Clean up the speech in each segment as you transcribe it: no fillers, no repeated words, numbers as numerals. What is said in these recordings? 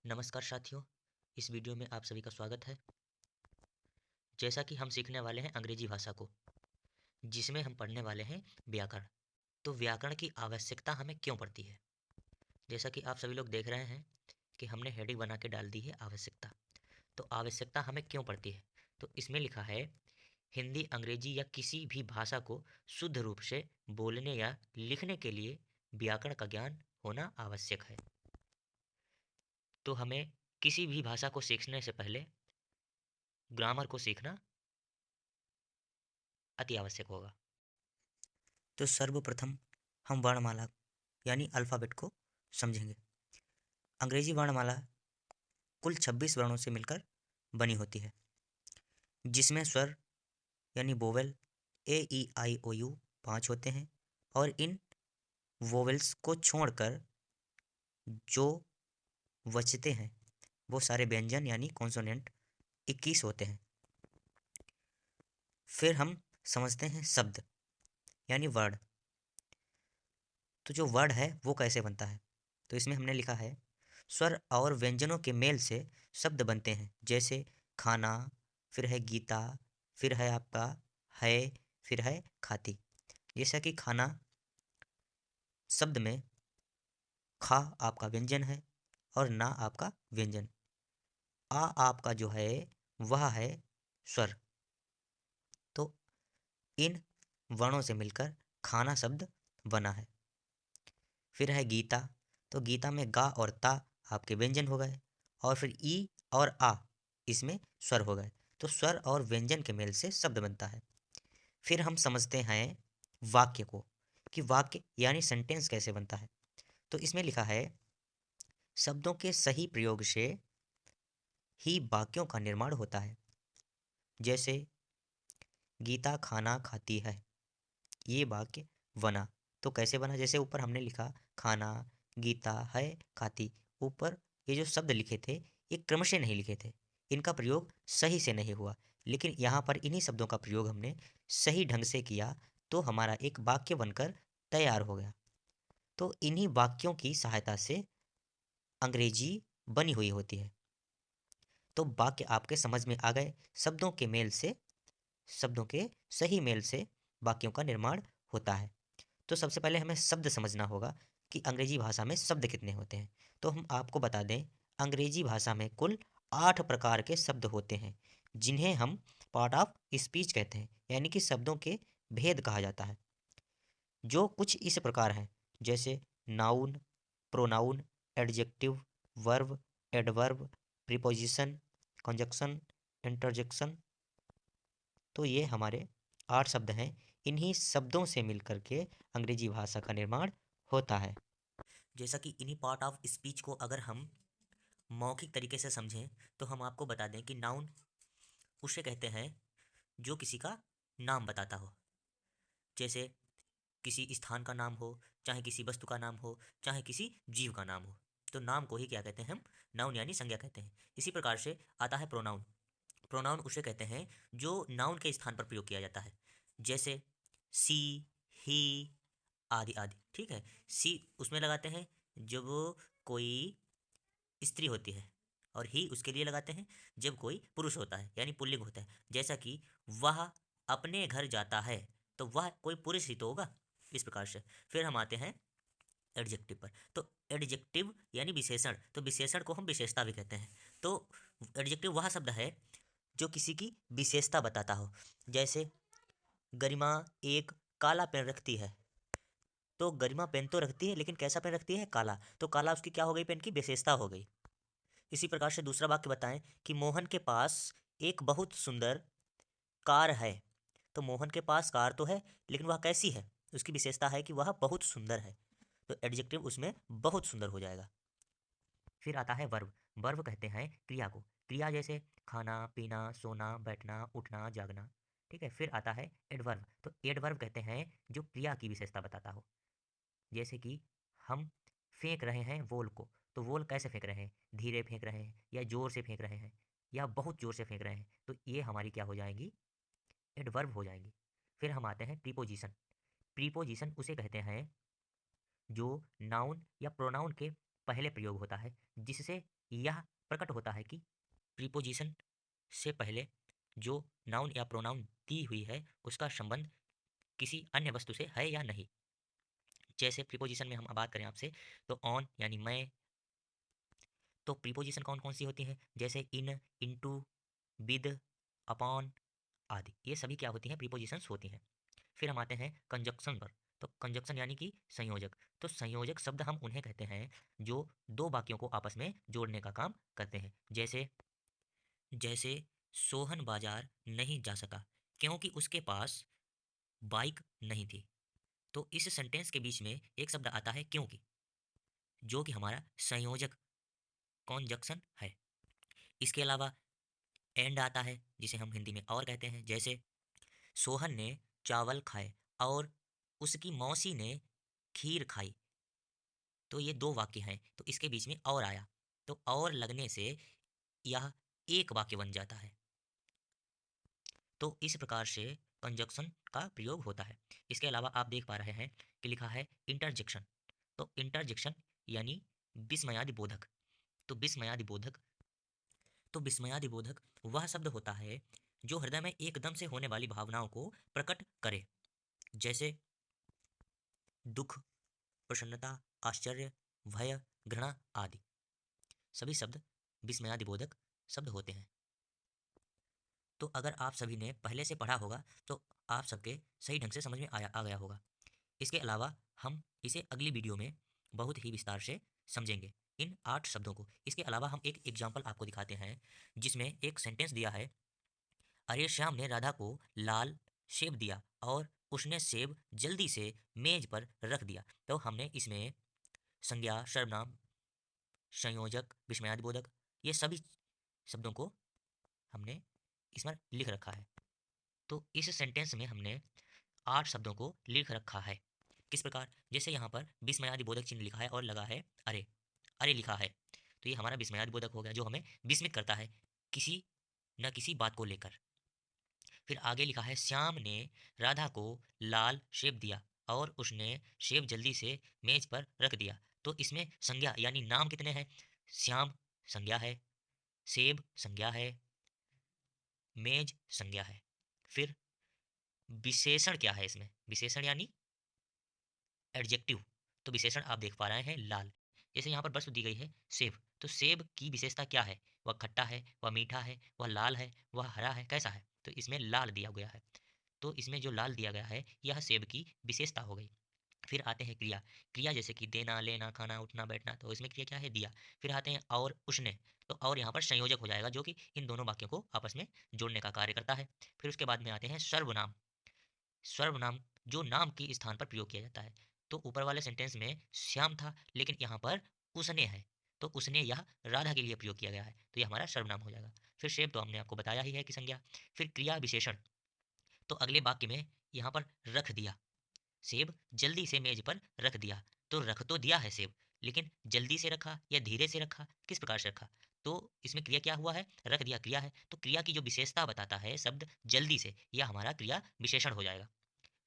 नमस्कार साथियों, इस वीडियो में आप सभी का स्वागत है। जैसा कि हम सीखने वाले हैं अंग्रेजी भाषा को, जिसमें हम पढ़ने वाले हैं व्याकरण। तो व्याकरण की आवश्यकता हमें क्यों पड़ती है? जैसा कि आप सभी लोग देख रहे हैं कि हमने हेडिंग बना के डाल दी है आवश्यकता। तो आवश्यकता हमें क्यों पड़ती है? तो इसमें लिखा है हिंदी, अंग्रेजी या किसी भी भाषा को शुद्ध रूप से बोलने या लिखने के लिए व्याकरण का ज्ञान होना आवश्यक है। तो हमें किसी भी भाषा को सीखने से पहले ग्रामर को सीखना अति आवश्यक होगा। तो सर्वप्रथम हम वर्णमाला यानी अल्फ़ाबेट को समझेंगे। अंग्रेजी वर्णमाला कुल 26 वर्णों से मिलकर बनी होती है, जिसमें स्वर यानी vowel A E I O you 5 होते हैं और इन वोवेल्स को छोड़कर जो बचते हैं वो सारे व्यंजन यानी कॉन्सोनेंट 21 होते हैं। फिर हम समझते हैं शब्द यानी वर्ड। तो जो वर्ड है वो कैसे बनता है? तो इसमें हमने लिखा है स्वर और व्यंजनों के मेल से शब्द बनते हैं, जैसे खाना, फिर है गीता, फिर है आपका है, फिर है खाती। जैसा कि खाना शब्द में खा आपका व्यंजन है और ना आपका व्यंजन, आ आपका जो है वह है स्वर। तो इन वर्णों से मिलकर खाना शब्द बना है। फिर है गीता, तो गीता में गा और ता आपके व्यंजन हो गए और फिर ई और आ इसमें स्वर हो गए। तो स्वर और व्यंजन के मेल से शब्द बनता है। फिर हम समझते हैं वाक्य को, कि वाक्य यानी सेंटेंस कैसे बनता है। तो इसमें लिखा है शब्दों के सही प्रयोग से ही वाक्यों का निर्माण होता है। जैसे गीता खाना खाती है, ये वाक्य बना। तो कैसे बना? जैसे ऊपर हमने लिखा खाना, गीता है, खाती। ऊपर ये जो शब्द लिखे थे ये क्रम से नहीं लिखे थे, इनका प्रयोग सही से नहीं हुआ, लेकिन यहाँ पर इन्हीं शब्दों का प्रयोग हमने सही ढंग से किया तो हमारा एक वाक्य बनकर तैयार हो गया। तो इन्हीं वाक्यों की सहायता से अंग्रेजी बनी हुई होती है। तो वाक्य आपके समझ में आ गए। शब्दों के मेल से, शब्दों के सही मेल से वाक्यों का निर्माण होता है। तो सबसे पहले हमें शब्द समझना होगा कि अंग्रेजी भाषा में शब्द कितने होते हैं। तो हम आपको बता दें, अंग्रेजी भाषा में कुल 8 प्रकार के शब्द होते हैं, जिन्हें हम पार्ट ऑफ स्पीच कहते हैं, यानी कि शब्दों के भेद कहा जाता है, जो कुछ इस प्रकार हैं। जैसे noun, pronoun, adjective, verb, adverb, preposition, conjunction, interjection. तो ये हमारे 8 शब्द हैं। इन्हीं शब्दों से मिलकर के अंग्रेजी भाषा का निर्माण होता है। जैसा कि इन्हीं पार्ट ऑफ स्पीच को अगर हम मौखिक तरीके से समझें तो हम आपको बता दें कि नाउन उसे कहते हैं जो किसी का नाम बताता हो। जैसे किसी स्थान का नाम हो, चाहे किसी वस्तु का नाम हो, चाहे किसी जीव का नाम हो, तो नाम को ही क्या कहते हैं? हम नाउन यानी संज्ञा कहते हैं। इसी प्रकार से आता है प्रोनाउन। प्रोनाउन उसे कहते हैं जो नाउन के स्थान पर प्रयोग किया जाता है। जैसे सी, ही आदि आदि। ठीक है, सी उसमें लगाते हैं जब कोई स्त्री होती है, और ही उसके लिए लगाते हैं जब कोई पुरुष होता है यानी पुल्लिंग होता है। जैसा कि वह अपने घर जाता है, तो वह कोई पुरुष ही तो होगा, इस प्रकार से। फिर हम आते हैं एडजेक्टिव पर। तो एडजेक्टिव यानी विशेषण, तो विशेषण को हम विशेषता भी कहते हैं। तो एडजेक्टिव वह शब्द है जो किसी की विशेषता बताता हो। जैसे गरिमा एक काला पेन रखती है, तो गरिमा पेन तो रखती है लेकिन कैसा पेन रखती है? काला। तो काला उसकी क्या हो गई? पेन की विशेषता हो गई। इसी प्रकार से दूसरा वाक्य बताएं कि मोहन के पास एक बहुत सुंदर कार है। तो मोहन के पास कार तो है, लेकिन वह कैसी है? उसकी विशेषता है कि वह बहुत सुंदर है, तो एडजेक्टिव उसमें बहुत सुंदर हो जाएगा। फिर आता है वर्ब। वर्ब कहते हैं क्रिया को। क्रिया जैसे खाना, पीना, सोना, बैठना, उठना, जागना। ठीक है। फिर आता है एडवर्ब। तो एडवर्ब कहते हैं जो क्रिया की विशेषता बताता हो। जैसे कि हम फेंक रहे हैं वॉल को, तो वॉल कैसे फेंक रहे हैं? धीरे फेंक रहे हैं, या जोर से फेंक रहे हैं, या बहुत जोर से फेंक रहे हैं, तो ये हमारी क्या हो जाएंगी? एडवर्ब हो जाएंगी। फिर हम आते हैं प्रीपोजिशन। प्रीपोजिशन उसे कहते हैं जो नाउन या प्रोनाउन के पहले प्रयोग होता है, जिससे यह प्रकट होता है कि प्रीपोजिशन से पहले जो नाउन या प्रोनाउन दी हुई है उसका संबंध किसी अन्य वस्तु से है या नहीं। जैसे प्रीपोजिशन में हम बात करें आपसे तो ऑन यानी मैं, तो प्रीपोजिशन कौन कौन सी होती हैं, जैसे इन, इनटू, विद, अपॉन आदि, ये सभी क्या होती हैं, प्रीपोजिशंस होती हैं। फिर हम आते हैं कंजक्शन पर। तो कंजक्शन यानी कि संयोजक। तो संयोजक शब्द हम उन्हें कहते हैं जो दो वाक्यों को आपस में जोड़ने का काम करते हैं। जैसे जैसे सोहन बाजार नहीं जा सका क्योंकि उसके पास बाइक नहीं थी। तो इस सेंटेंस के बीच में एक शब्द आता है क्योंकि, जो कि हमारा संयोजक कॉन्जक्शन है। इसके अलावा एंड आता है जिसे हम हिंदी में और कहते हैं। जैसे सोहन ने चावल खाए और उसकी मौसी ने खीर खाई। तो ये दो वाक्य हैं, तो इसके बीच में और आया, तो और लगने से यह एक वाक्य बन जाता है। तो इस प्रकार से कंजक्शन का प्रयोग होता है। इसके अलावा आप देख पा रहे हैं कि लिखा है इंटरजेक्शन। तो इंटरजेक्शन यानी विस्मयादि बोधक। तो विस्मयादि बोधक तो विस्मयादि बोधक वह शब्द होता है जो हृदय में एकदम से होने वाली भावनाओं को प्रकट करे। जैसे दुख, प्रसन्नता, आश्चर्य, भय, घृणा आदि सभी शब्द विस्मयादिबोधक शब्द होते हैं। तो अगर आप सभी ने पहले से पढ़ा होगा तो आप सबके सही ढंग से समझ में आ गया होगा। इसके अलावा हम इसे अगली वीडियो में बहुत ही विस्तार से समझेंगे इन 8 शब्दों को। इसके अलावा हम एक एग्जाम्पल आपको दिखाते हैं जिसमें एक सेंटेंस दिया है, अरे श्याम ने राधा को लाल सेब दिया और उसने सेब जल्दी से मेज पर रख दिया। तो हमने इसमें संज्ञा, सर्वनाम, संयोजक, विस्मयादिबोधक, ये सभी शब्दों को हमने इसमें लिख रखा है। तो इस सेंटेंस में हमने 8 शब्दों को लिख रखा है। किस प्रकार, जैसे यहाँ पर विस्मयादिबोधक चिन्ह लिखा है और लगा है अरे, अरे लिखा है, तो ये हमारा विस्मयादिबोधक हो गया जो हमें विस्मित करता है किसी न किसी बात को लेकर। फिर आगे लिखा है श्याम ने राधा को लाल सेब दिया और उसने सेब जल्दी से मेज पर रख दिया। तो इसमें संज्ञा यानी नाम कितने हैं, श्याम संज्ञा है, सेब संज्ञा है, मेज संज्ञा है। फिर विशेषण क्या है इसमें, विशेषण यानी एडजेक्टिव। तो विशेषण आप देख पा रहे हैं लाल। जैसे यहाँ पर वस्तु दी गई है सेब, तो सेब की विशेषता क्या है, वह खट्टा है, वह मीठा है, वह लाल है, वह हरा है, कैसा है, तो इसमें लाल दिया गया है। तो इसमें जो लाल दिया गया है यह सेब की विशेषता हो गई। फिर आते हैं क्रिया। क्रिया जैसे कि देना, लेना, खाना, उठना, बैठना, तो इसमें क्रिया क्या है, दिया। फिर आते हैं और उसने, तो और यहाँ पर संयोजक हो जाएगा जो कि इन दोनों वाक्यों को आपस में जोड़ने का कार्य करता है। फिर उसके बाद में आते हैं सर्वनाम। सर्वनाम जो नाम के स्थान पर प्रयोग किया जाता है। तो ऊपर वाले सेंटेंस में श्याम था लेकिन यहाँ पर उसने है, तो उसने यह राधा के लिए प्रयोग किया गया है, तो यह हमारा सर्वनाम हो जाएगा। फिर शेप तो हमने आपको बताया ही है कि संज्ञा। फिर क्रिया विशेषण, तो अगले वाक्य में यहाँ पर रख दिया, सेब जल्दी से मेज पर रख दिया। तो रख तो दिया है सेब, लेकिन जल्दी से रखा या धीरे से रखा, किस प्रकार से रखा, तो इसमें क्रिया क्या हुआ है, रख दिया क्रिया है। तो क्रिया की जो विशेषता बताता है शब्द जल्दी से, यह हमारा क्रिया विशेषण हो जाएगा।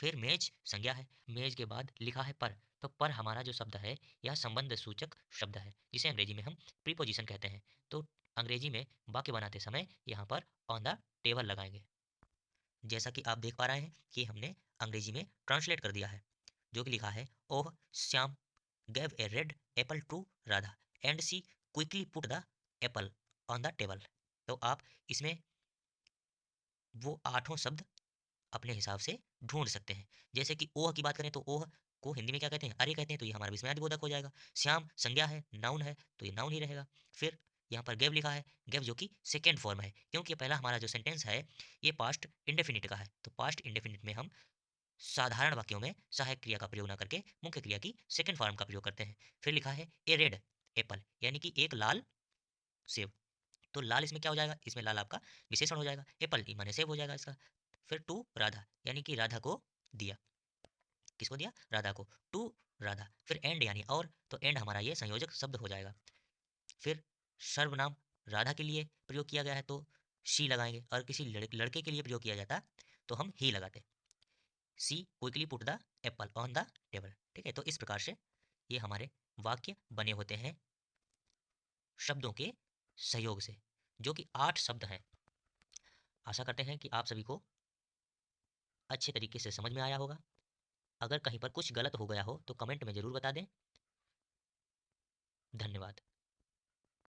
फिर मेज संज्ञा है, मेज के बाद लिखा है पर, तो पर हमारा जो शब्द है यह संबंध सूचक शब्द है जिसे अंग्रेजी में हम प्रीपोजिशन कहते हैं। तो अंग्रेजी में वाक्य बनाते समय यहाँ पर ऑन द टेबल लगाएंगे। जैसा कि आप देख पा रहे हैं कि हमने अंग्रेजी में ट्रांसलेट कर दिया है, जो कि लिखा है oh Shyam gave a red apple to Radha and she quickly put the apple on the table. तो आप इसमें वो 8 शब्द अपने हिसाब से ढूंढ सकते हैं। जैसे कि ओह की बात करें तो ओह को हिंदी में क्या कहते हैं, अरे कहते हैं, तो ये हमारा विस्मयादिबोधक हो जाएगा। श्याम संज्ञा है, नाउन है, तो ये नाउन ही रहेगा। फिर यहाँ पर गेव लिखा है, गेव जो कि सेकेंड फॉर्म है क्योंकि पहला हमारा जो सेंटेंस है ये पास्ट इंडेफिनिट का है। तो पास्ट इंडेफिनिट में हम साधारण वाक्यों में सहायक क्रिया का प्रयोग ना करके मुख्य क्रिया की सेकेंड फॉर्म का प्रयोग करते हैं। फिर लिखा है ए रेड एप्पल यानी कि एक लाल सेब। तो लाल इसमें क्या हो जाएगा, इसमें लाल आपका विशेषण हो जाएगा, एप्पल माने सेब हो जाएगा इसका। फिर टू राधा यानी कि राधा को दिया, किसको दिया, राधा को, टू राधा। फिर एंड यानी और, तो एंड हमारा ये संयोजक शब्द हो जाएगा। फिर सर्वनाम राधा के लिए प्रयोग किया गया है तो शी लगाएंगे, और किसी लड़के के लिए प्रयोग किया जाता तो हम ही लगाते, she quickly put the apple on the table. ठीक है, तो इस प्रकार से ये हमारे वाक्य बने होते हैं शब्दों के सहयोग से, जो कि 8 शब्द हैं। आशा करते हैं कि आप सभी को अच्छे तरीके से समझ में आया होगा। अगर कहीं पर कुछ गलत हो गया हो तो कमेंट में ज़रूर बता दें। धन्यवाद।